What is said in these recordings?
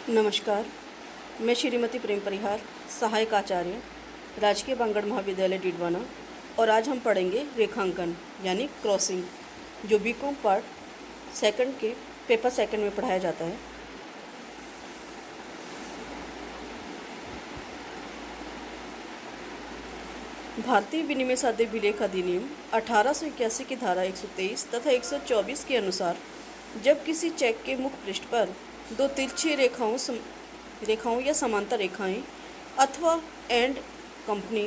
नमस्कार। मैं श्रीमती प्रेम परिहार, सहायक आचार्य, राजकीय बांगड़ महाविद्यालय डीडवाना, और आज हम पढ़ेंगे रेखांकन यानी क्रॉसिंग, जो बीकॉम पार्ट सेकंड के पेपर सेकंड में पढ़ाया जाता है। भारतीय विनिमय साध्य विलेख अधिनियम 1881 की धारा 123 तथा 124 के अनुसार जब किसी चेक के मुख पृष्ठ पर दो तिरछी रेखाओं या समांतर रेखाएं अथवा एंड कंपनी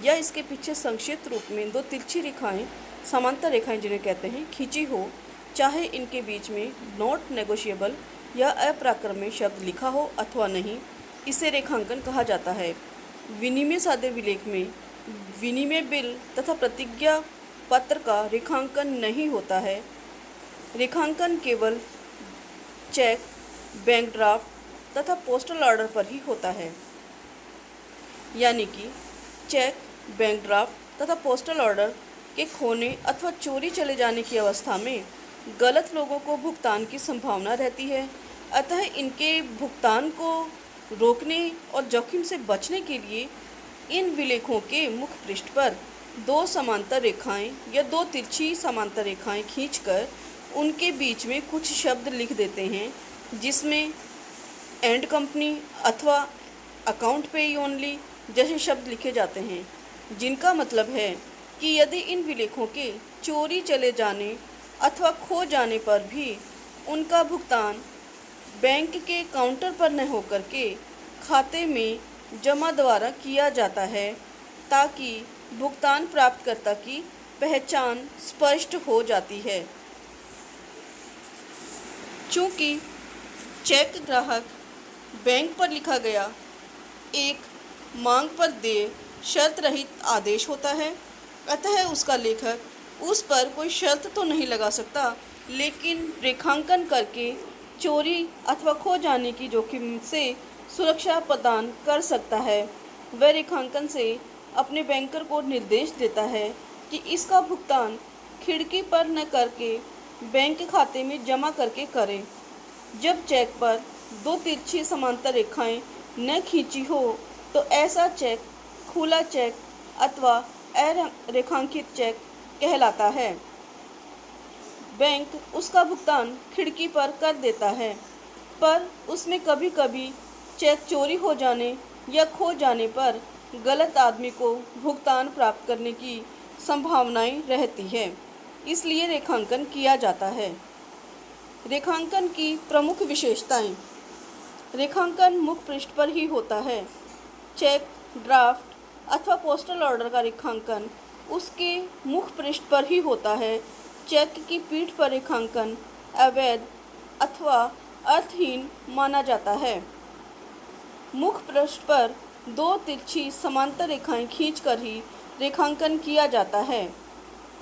या इसके पीछे संक्षिप्त रूप में दो तिरछी रेखाएं समांतर रेखाएं जिन्हें कहते हैं खींची हो, चाहे इनके बीच में नॉट नेगोशिएबल या अप्राक्रम्य शब्द लिखा हो अथवा नहीं, इसे रेखांकन कहा जाता है। विनिमय साध्य विलेख में विनिमय बिल तथा प्रतिज्ञा पत्र का रेखांकन नहीं होता है। रेखांकन केवल चेक, बैंक ड्राफ्ट तथा पोस्टल ऑर्डर पर ही होता है। यानी कि चेक, बैंक ड्राफ्ट तथा पोस्टल ऑर्डर के खोने अथवा चोरी चले जाने की अवस्था में गलत लोगों को भुगतान की संभावना रहती है। अतः इनके भुगतान को रोकने और जोखिम से बचने के लिए इन विलेखों के मुख पृष्ठ पर दो समांतर रेखाएं या दो तिरछी समांतर रेखाएं खींचकर उनके बीच में कुछ शब्द लिख देते हैं, जिसमें एंड कंपनी अथवा अकाउंट पे ओनली जैसे शब्द लिखे जाते हैं, जिनका मतलब है कि यदि इन विलेखों के चोरी चले जाने अथवा खो जाने पर भी उनका भुगतान बैंक के काउंटर पर न होकर के खाते में जमा द्वारा किया जाता है, ताकि भुगतान प्राप्तकर्ता की पहचान स्पष्ट हो जाती है। चूँकि चेक ग्राहक बैंक पर लिखा गया एक मांग पर देय शर्त रहित आदेश होता है, अतः उसका लेखक उस पर कोई शर्त तो नहीं लगा सकता, लेकिन रेखांकन करके चोरी अथवा खो जाने की जोखिम से सुरक्षा प्रदान कर सकता है। वह रेखांकन से अपने बैंकर को निर्देश देता है कि इसका भुगतान खिड़की पर न करके बैंक खाते में जमा करके करें। जब चेक पर दो तिरछी समांतर रेखाएं न खींची हो तो ऐसा चेक खुला चेक अथवा अरेखांकित चेक कहलाता है। बैंक उसका भुगतान खिड़की पर कर देता है, पर उसमें कभी कभी चेक चोरी हो जाने या खो जाने पर गलत आदमी को भुगतान प्राप्त करने की संभावनाएं रहती है, इसलिए रेखांकन किया जाता है। रेखांकन की प्रमुख विशेषताएं। रेखांकन मुख पृष्ठ पर ही होता है। चेक, ड्राफ्ट अथवा पोस्टल ऑर्डर का रेखांकन उसके मुख पृष्ठ पर ही होता है। चेक की पीठ पर रेखांकन अवैध अथवा अर्थहीन माना जाता है। मुख पृष्ठ पर दो तिरछी समांतर रेखाएं खींचकर ही रेखांकन किया जाता है।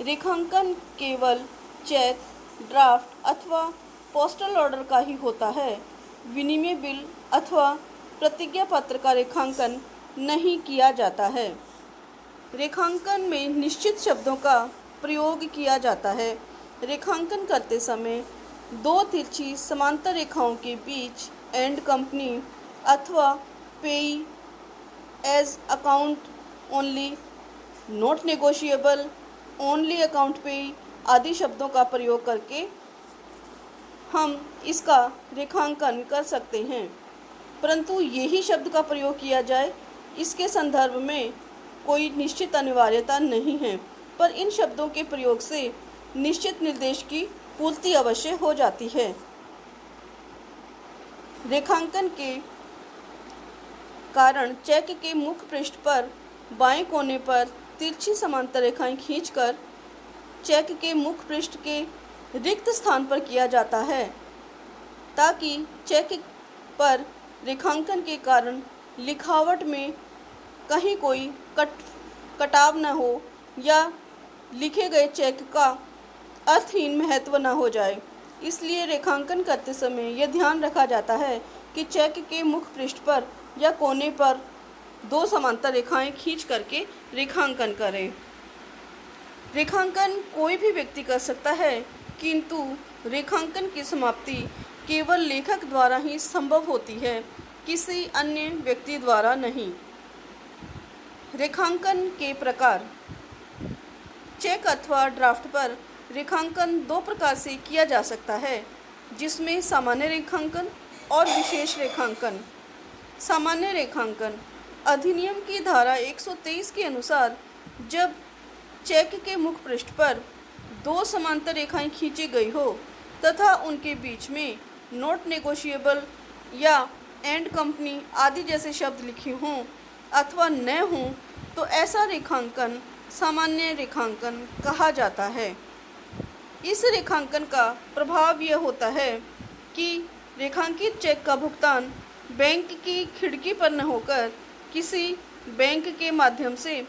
रेखांकन केवल चेक, ड्राफ्ट अथवा पोस्टल ऑर्डर का ही होता है। विनिमय बिल अथवा प्रतिज्ञा पत्र का रेखांकन नहीं किया जाता है। रेखांकन में निश्चित शब्दों का प्रयोग किया जाता है। रेखांकन करते समय दो तिरछी समांतर रेखाओं के बीच एंड कंपनी अथवा payee as account only, not negotiable, only account payee आदि शब्दों का प्रयोग करके हम इसका रेखांकन कर सकते हैं। परंतु यही शब्द का प्रयोग किया जाए, इसके संदर्भ में कोई निश्चित अनिवार्यता नहीं है, पर इन शब्दों के प्रयोग से निश्चित निर्देश की पूर्ति अवश्य हो जाती है। रेखांकन के कारण चेक के मुख पृष्ठ पर बाएं कोने पर तिरछी समांतर रेखाएं खींचकर चेक के मुख पृष्ठ के रिक्त स्थान पर किया जाता है, ताकि चेक पर रेखांकन के कारण लिखावट में कहीं कोई कटाव न हो या लिखे गए चेक का अर्थहीन महत्व न हो जाए। इसलिए रेखांकन करते समय यह ध्यान रखा जाता है कि चेक के मुख पृष्ठ पर या कोने पर दो समांतर रेखाएं खींच करके रेखांकन करें। रेखांकन कोई भी व्यक्ति कर सकता है, किंतु रेखांकन की समाप्ति केवल लेखक द्वारा ही संभव होती है, किसी अन्य व्यक्ति द्वारा नहीं। रेखांकन के प्रकार। चेक अथवा ड्राफ्ट पर रेखांकन दो प्रकार से किया जा सकता है, जिसमें सामान्य रेखांकन और विशेष रेखांकन। सामान्य रेखांकन अधिनियम की धारा 123 के अनुसार जब चेक के मुख पृष्ठ पर दो समांतर रेखाएं खींची गई हो तथा उनके बीच में नॉट नेगोशिएबल या एंड कंपनी आदि जैसे शब्द लिखे हों अथवा न हों, तो ऐसा रेखांकन सामान्य रेखांकन कहा जाता है। इस रेखांकन का प्रभाव यह होता है कि रेखांकित चेक का भुगतान बैंक की खिड़की पर न होकर किसी बैंक के माध्यम से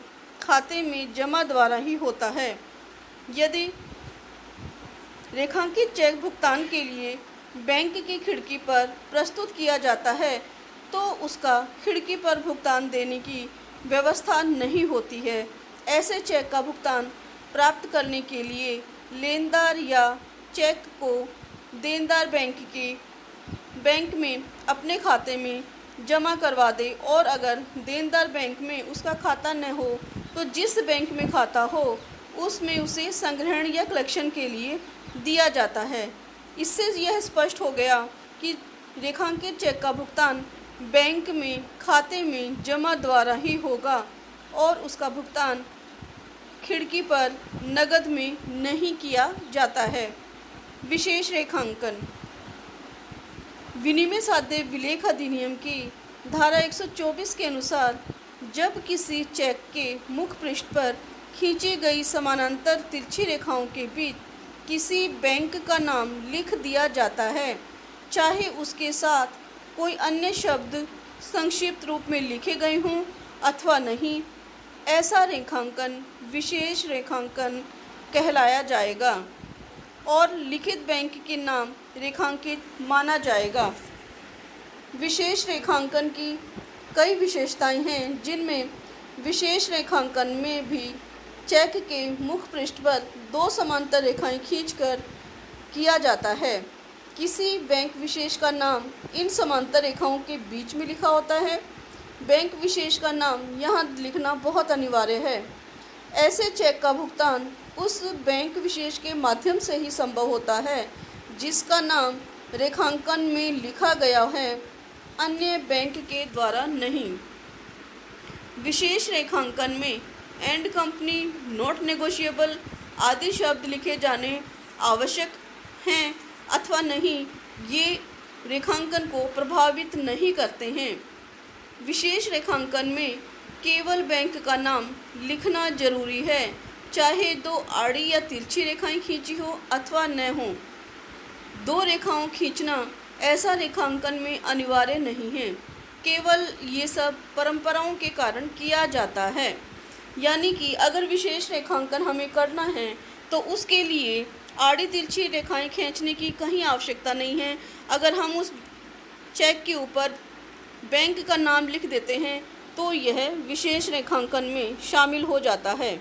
खाते में जमा द्वारा ही होता है। यदि रेखांकित चेक भुगतान के लिए बैंक की खिड़की पर प्रस्तुत किया जाता है तो उसका खिड़की पर भुगतान देने की व्यवस्था नहीं होती है। ऐसे चेक का भुगतान प्राप्त करने के लिए लेनदार या चेक को देनदार बैंक में अपने खाते में जमा करवा दे, और अगर देनदार बैंक में उसका खाता न हो तो जिस बैंक में खाता हो उसमें उसे संग्रहण या कलेक्शन के लिए दिया जाता है। इससे यह स्पष्ट हो गया कि रेखांकित चेक का भुगतान बैंक में खाते में जमा द्वारा ही होगा और उसका भुगतान खिड़की पर नकद में नहीं किया जाता है। विशेष रेखांकन विनिमय साध्य विलेख अधिनियम की धारा 124 के अनुसार जब किसी चेक के मुख पृष्ठ पर खींची गई समानांतर तिरछी रेखाओं के बीच किसी बैंक का नाम लिख दिया जाता है, चाहे उसके साथ कोई अन्य शब्द संक्षिप्त रूप में लिखे गए हों अथवा नहीं, ऐसा रेखांकन विशेष रेखांकन कहलाया जाएगा और लिखित बैंक के नाम रेखांकित माना जाएगा। विशेष रेखांकन की कई विशेषताएं हैं, जिनमें विशेष रेखांकन में भी चेक के मुख पृष्ठ पर दो समांतर रेखाएं खींचकर किया जाता है। किसी बैंक विशेष का नाम इन समांतर रेखाओं के बीच में लिखा होता है। बैंक विशेष का नाम यहाँ लिखना बहुत अनिवार्य है। ऐसे चेक का भुगतान उस बैंक विशेष के माध्यम से ही संभव होता है जिसका नाम रेखांकन में लिखा गया है, अन्य बैंक के द्वारा नहीं। विशेष रेखांकन में एंड कंपनी, नॉट नेगोशिएबल आदि शब्द लिखे जाने आवश्यक हैं अथवा नहीं, ये रेखांकन को प्रभावित नहीं करते हैं। विशेष रेखांकन में केवल बैंक का नाम लिखना जरूरी है, चाहे दो आड़ी या तिरछी रेखाएं खींची हो अथवा न हो। दो रेखाओं खींचना ऐसा रेखांकन में अनिवार्य नहीं है, केवल ये सब परंपराओं के कारण किया जाता है। यानी कि अगर विशेष रेखांकन हमें करना है तो उसके लिए आड़ी तिरछी रेखाएं खींचने की कहीं आवश्यकता नहीं है। अगर हम उस चेक के ऊपर बैंक का नाम लिख देते हैं तो यह विशेष रेखांकन में शामिल हो जाता है।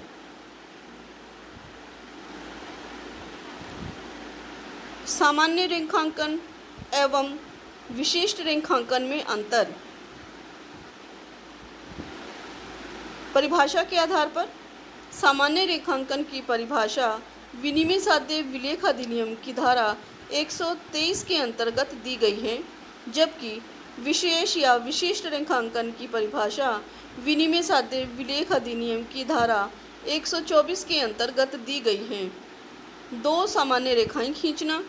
सामान्य रेखांकन एवं विशिष्ट रेखांकन में अंतर। परिभाषा के आधार पर सामान्य रेखांकन की परिभाषा विनिमय साध्य विलेख अधिनियम की धारा 123 के अंतर्गत दी गई है, जबकि विशेष या विशिष्ट रेखांकन की परिभाषा विनिमय साध्य विलेख अधिनियम की धारा 124 के अंतर्गत दी गई है। दो सामान्य रेखाएं खींचना।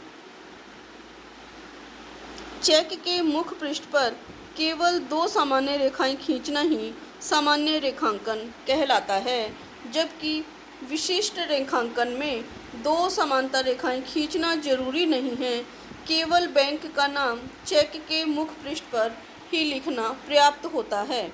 चेक के मुख पृष्ठ पर केवल दो सामान्य रेखाएं खींचना ही सामान्य रेखांकन कहलाता है, जबकि विशिष्ट रेखांकन में दो समांतर रेखाएं खींचना जरूरी नहीं है, केवल बैंक का नाम चेक के मुख पृष्ठ पर ही लिखना पर्याप्त होता है।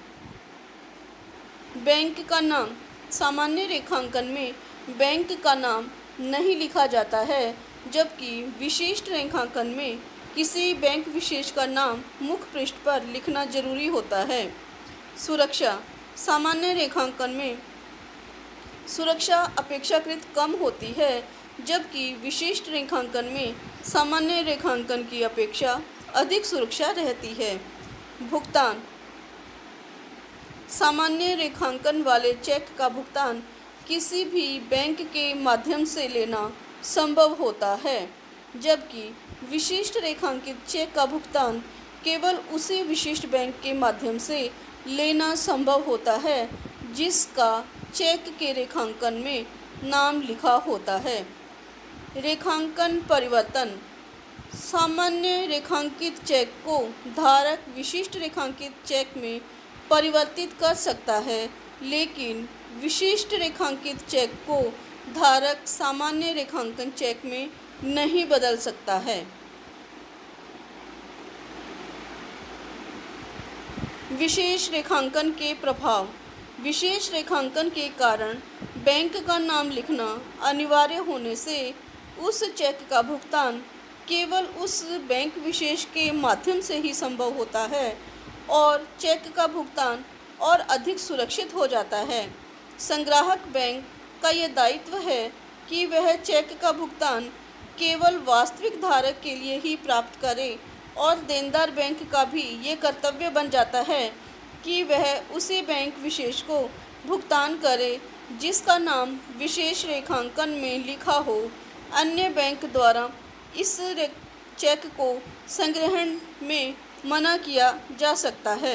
बैंक का नाम। सामान्य रेखांकन में बैंक का नाम नहीं लिखा जाता है, जबकि विशिष्ट रेखांकन में किसी बैंक विशेष का नाम मुख पृष्ठ पर लिखना जरूरी होता है। सुरक्षा। सामान्य रेखांकन में सुरक्षा अपेक्षाकृत कम होती है, जबकि विशिष्ट रेखांकन में सामान्य रेखांकन की अपेक्षा अधिक सुरक्षा रहती है। भुगतान। सामान्य रेखांकन वाले चेक का भुगतान किसी भी बैंक के माध्यम से लेना संभव होता है, जबकि विशिष्ट रेखांकित चेक का भुगतान केवल उसी विशिष्ट बैंक के माध्यम से लेना संभव होता है जिसका चेक के रेखांकन में नाम लिखा होता है। रेखांकन परिवर्तन। सामान्य रेखांकित चेक को धारक विशिष्ट रेखांकित चेक में परिवर्तित कर सकता है, लेकिन विशिष्ट रेखांकित चेक को धारक सामान्य रेखांकन चेक में नहीं बदल सकता है। विशेष रेखांकन के प्रभाव। विशेष रेखांकन के कारण बैंक का नाम लिखना अनिवार्य होने से उस चेक का भुगतान केवल उस बैंक विशेष के माध्यम से ही संभव होता है और चेक का भुगतान और अधिक सुरक्षित हो जाता है। संग्राहक बैंक का यह दायित्व है कि वह चेक का भुगतान केवल वास्तविक धारक के लिए ही प्राप्त करे और देनदार बैंक का भी ये कर्तव्य बन जाता है कि वह उसी बैंक विशेष को भुगतान करे जिसका नाम विशेष रेखांकन में लिखा हो। अन्य बैंक द्वारा इस चेक को संग्रहण में मना किया जा सकता है।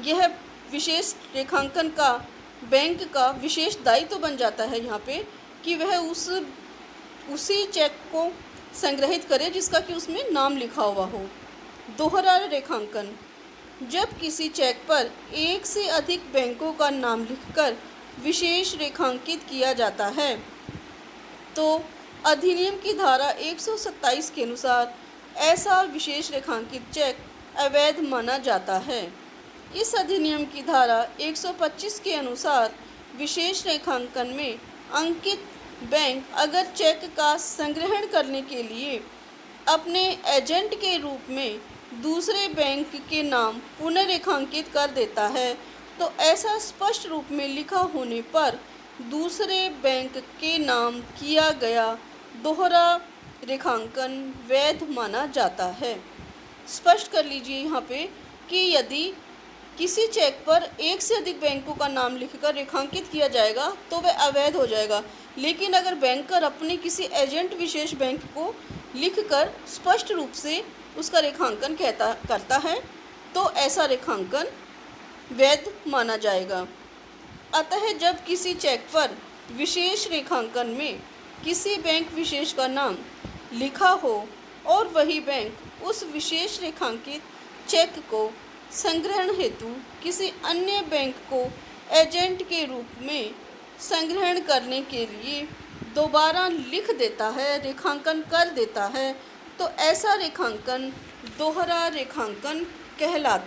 यह विशेष रेखांकन का बैंक का विशेष दायित्व बन जाता है यहाँ पे कि वह उसी चेक को संग्रहित करे जिसका कि उसमें नाम लिखा हुआ हो। दोहरा रेखांकन। जब किसी चेक पर एक से अधिक बैंकों का नाम लिखकर विशेष रेखांकित किया जाता है तो अधिनियम की धारा 127 के अनुसार ऐसा विशेष रेखांकित चेक अवैध माना जाता है। इस अधिनियम की धारा 125 के अनुसार विशेष रेखांकन में अंकित बैंक अगर चेक का संग्रहण करने के लिए अपने एजेंट के रूप में दूसरे बैंक के नाम पुनर्रेखांकित कर देता है तो ऐसा स्पष्ट रूप में लिखा होने पर दूसरे बैंक के नाम किया गया दोहरा रेखांकन वैध माना जाता है। स्पष्ट कर लीजिए यहाँ पे कि यदि किसी चेक पर एक से अधिक बैंकों का नाम लिखकर रेखांकित किया जाएगा तो वह अवैध हो जाएगा, लेकिन अगर बैंकर अपने किसी एजेंट विशेष बैंक को लिखकर स्पष्ट रूप से उसका रेखांकन करता है तो ऐसा रेखांकन वैध माना जाएगा। अतः जब किसी चेक पर विशेष रेखांकन में किसी बैंक विशेष का नाम लिखा हो और वही बैंक उस विशेष रेखांकित चेक को संग्रहण हेतु किसी अन्य बैंक को एजेंट के रूप में संग्रहण करने के लिए दोबारा लिख देता है, रेखांकन कर देता है, तो ऐसा रेखांकन दोहरा रेखांकन कहलाता है।